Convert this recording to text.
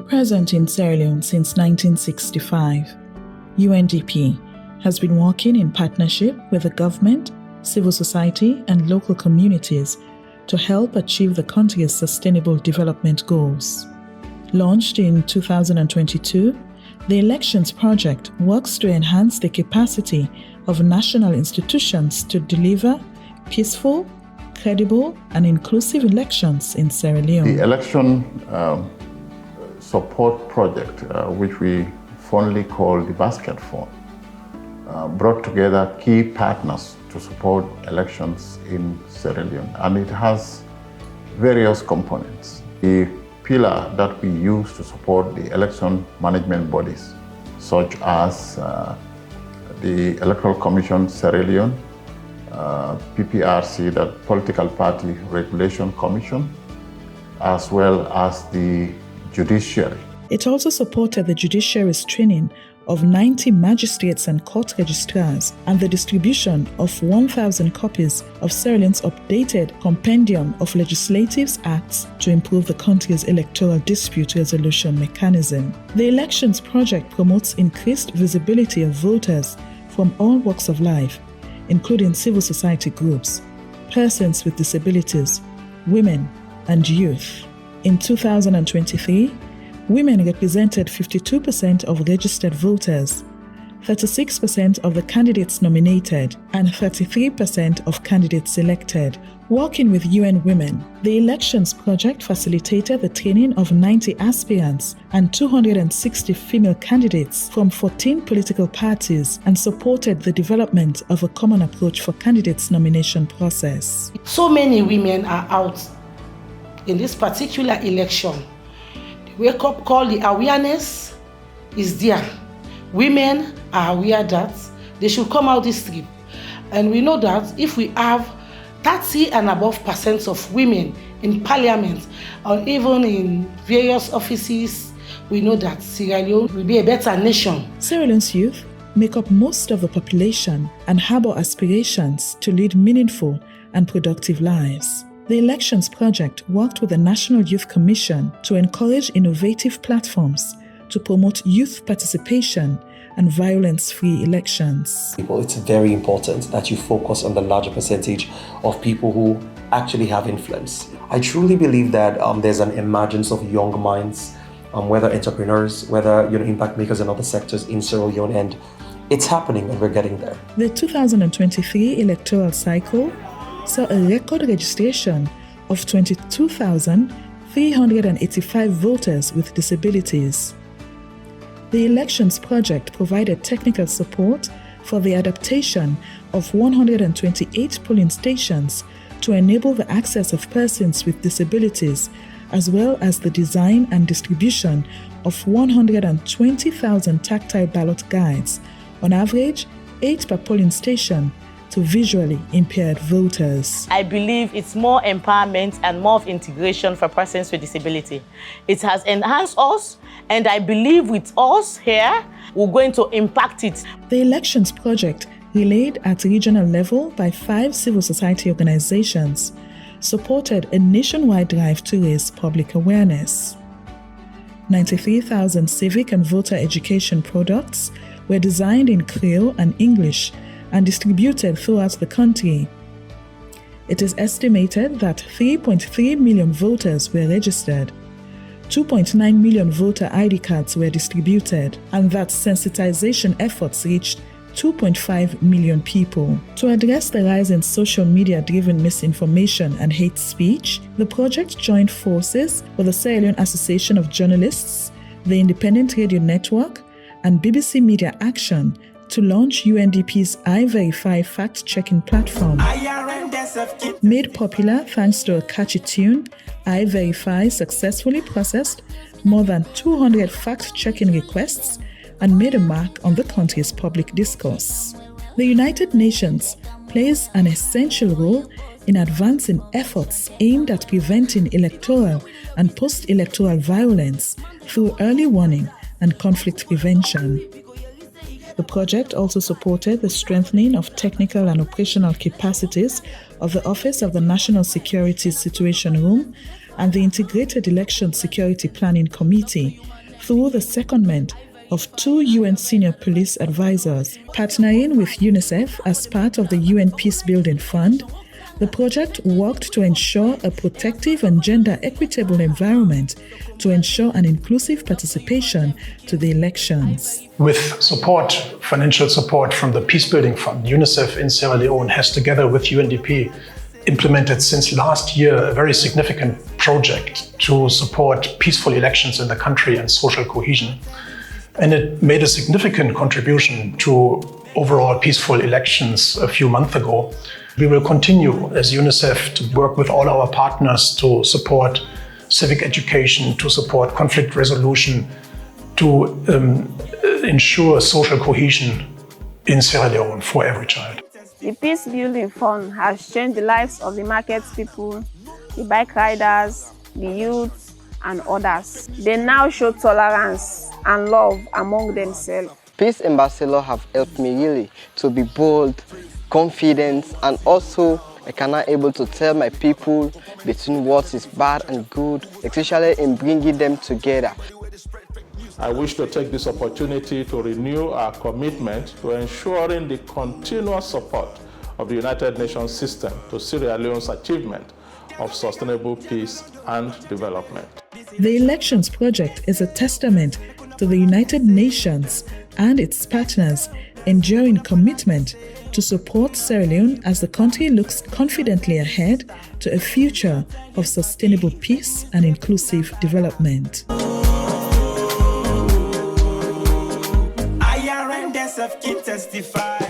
Present in Sierra Leone since 1965, UNDP has been working in partnership with the government, civil society, and local communities to help achieve the country's sustainable development goals. Launched in 2022, the Elections Project works to enhance the capacity of national institutions to deliver peaceful, credible, and inclusive elections in Sierra Leone. The election support project, which we fondly call the Basket Fund, brought together key partners to support elections in Sierra Leone, and it has various components. The pillar that we use to support the election management bodies, such as the Electoral Commission Sierra Leone, PPRC, the Political Party Regulation Commission, as well as the judiciary. It also supported the judiciary's training of 90 magistrates and court registrars and the distribution of 1,000 copies of Sierra Leone's updated Compendium of Legislative Acts to improve the country's electoral dispute resolution mechanism. The Elections Project promotes increased visibility of voters from all walks of life, including civil society groups, persons with disabilities, women, and youth. In 2023, women represented 52% of registered voters, 36% of the candidates nominated, and 33% of candidates elected. Working with UN Women, the Elections Project facilitated the training of 90 aspirants and 260 female candidates from 14 political parties and supported the development of a common approach for candidates' nomination process. So many women are out in this particular election. Wake up call, the awareness is there. Women are aware that they should come out this trip. And we know that if we have 30 and above % of women in parliament or even in various offices, we know that Sierra Leone will be a better nation. Sierra Leone's youth make up most of the population and harbor aspirations to lead meaningful and productive lives. The Elections Project worked with the National Youth Commission to encourage innovative platforms to promote youth participation and violence-free elections. It's very important that you focus on the larger percentage of people who actually have influence. I truly believe that there's an emergence of young minds, whether entrepreneurs, whether impact makers in other sectors in Sierra Leone, and it's happening and we're getting there. The 2023 electoral cycle saw a record registration of 22,385 voters with disabilities. The Elections Project provided technical support for the adaptation of 128 polling stations to enable the access of persons with disabilities, as well as the design and distribution of 120,000 tactile ballot guides, on average 8 per polling station, to visually impaired voters. I believe it's more empowerment and more of integration for persons with disability. It has enhanced us, and I believe with us here, we're going to impact it. The Elections Project, relayed at regional level by 5 civil society organizations, supported a nationwide drive to raise public awareness. 93,000 civic and voter education products were designed in Creole and English and distributed throughout the country. It is estimated that 3.3 million voters were registered, 2.9 million voter ID cards were distributed, and that sensitization efforts reached 2.5 million people. To address the rise in social media-driven misinformation and hate speech, the project joined forces with the Sierra Leone Association of Journalists, the Independent Radio Network, and BBC Media Action to launch UNDP's iVerify fact-checking platform. Made popular thanks to a catchy tune, iVerify successfully processed more than 200 fact-checking requests and made a mark on the country's public discourse. The United Nations plays an essential role in advancing efforts aimed at preventing electoral and post-electoral violence through early warning and conflict prevention. The project also supported the strengthening of technical and operational capacities of the Office of the National Security Situation Room and the Integrated Election Security Planning Committee through the secondment of 2 UN senior police advisors. Partnering with UNICEF as part of the UN Peacebuilding Fund, the project worked to ensure a protective and gender equitable environment to ensure an inclusive participation to the elections. With support, financial support from the Peacebuilding Fund, UNICEF in Sierra Leone has, together with UNDP, implemented since last year a very significant project to support peaceful elections in the country and social cohesion. And it made a significant contribution to overall peaceful elections a few months ago. We will continue as UNICEF to work with all our partners to support civic education, to support conflict resolution, to ensure social cohesion in Sierra Leone for every child. The Peacebuilding Fund has changed the lives of the market people, the bike riders, the youth, and others. They now show tolerance and love among themselves. Peace ambassadors have helped me really to be bold, confident, and also I cannot able to tell my people between what is bad and good, especially in bringing them together. I wish to take this opportunity to renew our commitment to ensuring the continuous support of the United Nations system to Sierra Leone's achievement of sustainable peace and development. The Elections Project is a testament to the United Nations and its partners' enduring commitment to support Sierra Leone as the country looks confidently ahead to a future of sustainable peace and inclusive development. I can testify.